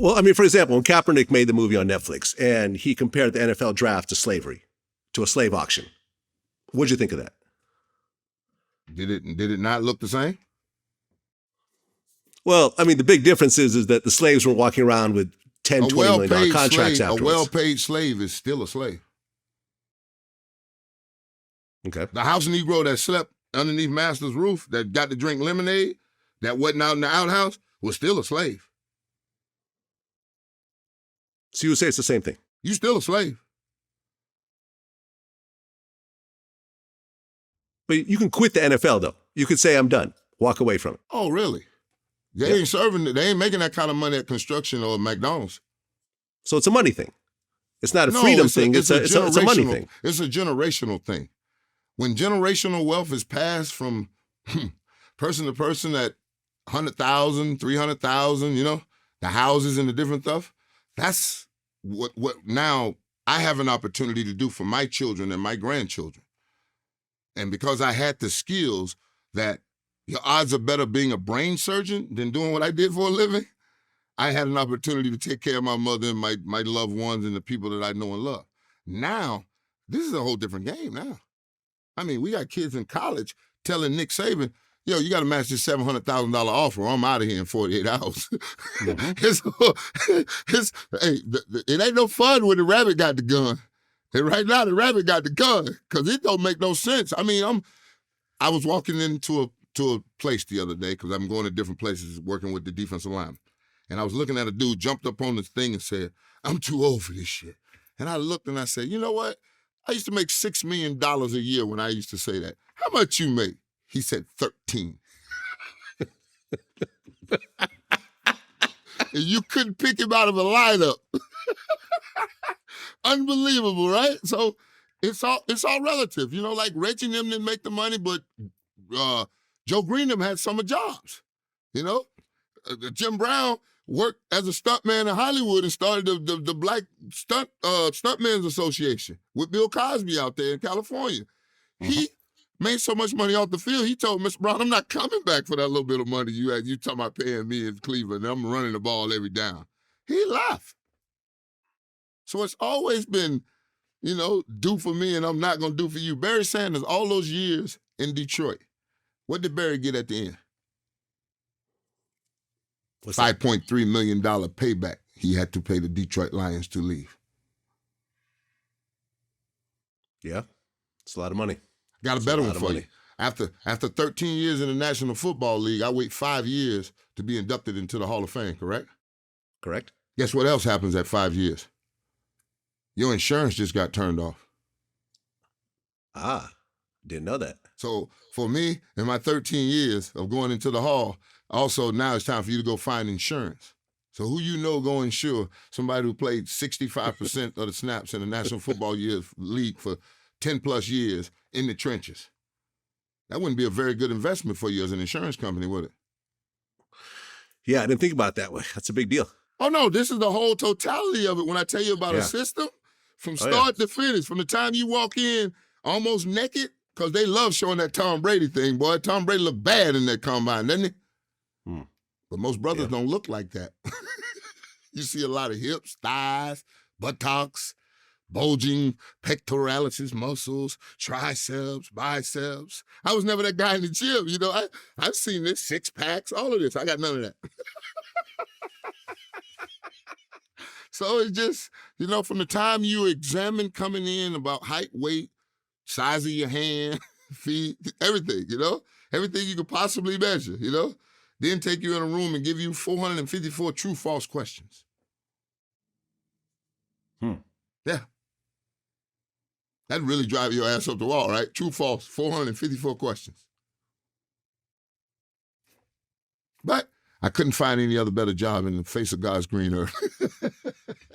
Well, I mean, for example, when Kaepernick made the movie on Netflix and he compared the NFL draft to slavery, to a slave auction, what'd you think of that? Did it not look the same? Well, I mean, the big difference is that the slaves were walking around with $10, $20 million contracts afterwards. A well-paid slave is still a slave. Okay. The house Negro that slept underneath master's roof, that got to drink lemonade, that wasn't out in the outhouse, was still a slave. So you would say it's the same thing? You still a slave. But you can quit the NFL, though. You could say, I'm done. Walk away from it. Oh, really? They ain't serving it. They ain't making that kind of money at construction or McDonald's. So it's a money thing. It's not a freedom thing. It's a money thing. It's a generational thing. When generational wealth is passed from person to person at 100,000, 300,000, the houses and the different stuff, that's what now I have an opportunity to do for my children and my grandchildren. And because I had the skills that your odds are better being a brain surgeon than doing what I did for a living, I had an opportunity to take care of my mother and my loved ones and the people that I know and love. Now, this is a whole different game now. I mean, we got kids in college telling Nick Saban, yo, you got to match this $700,000 offer or I'm out of here in 48 hours. Mm-hmm. It ain't no fun when the rabbit got the gun. And right now, the rabbit got the gun because it don't make no sense. I mean, I was walking into a place the other day because I'm going to different places working with the defensive line. And I was looking at a dude jumped up on this thing and said, I'm too old for this shit. And I looked and I said, you know what? I used to make $6 million a year when I used to say that. How much you make? He said 13. And you couldn't pick him out of a lineup. Unbelievable, right? So it's all relative. Like Reggie and them didn't make the money, but Joe Green them had summer jobs. Jim Brown worked as a stuntman in Hollywood and started the Black Stuntmen's Association with Bill Cosby out there in California. Mm-hmm. He made so much money off the field, he told Mr. Brown, I'm not coming back for that little bit of money you talking about paying me in Cleveland. I'm running the ball every down. He left. So it's always been, do for me and I'm not going to do for you. Barry Sanders, all those years in Detroit, what did Barry get at the end? $5.3 million payback he had to pay the Detroit Lions to leave. Yeah, it's a lot of money. Got a better one for you. After 13 years in the National Football League, I wait 5 years to be inducted into the Hall of Fame, correct? Correct. Guess what else happens at 5 years? Your insurance just got turned off. Ah, didn't know that. So for me, in my 13 years of going into the Hall, also now it's time for you to go find insurance. So who go insure somebody who played 65% of the snaps in the National Football League for 10 plus years in the trenches? That wouldn't be a very good investment for you as an insurance company, would it? Yeah, I didn't think about it that way. That's a big deal. Oh, no, this is the whole totality of it. When I tell you about a system, from start to finish, from the time you walk in almost naked, because they love showing that Tom Brady thing, boy. Tom Brady looked bad in that combine, doesn't he? But most brothers don't look like that. You see a lot of hips, thighs, buttocks, bulging pectoralis muscles, triceps, biceps. I was never that guy in the gym. I've seen this, 6 packs, all of this. I got none of that. So it's just, from the time you examine coming in about height, weight, size of your hand, feet, everything, everything you could possibly measure, then take you in a room and give you 454 true-false questions. Yeah. That'd really drive your ass up the wall, right? True, false, 454 questions. But I couldn't find any other better job in the face of God's green earth.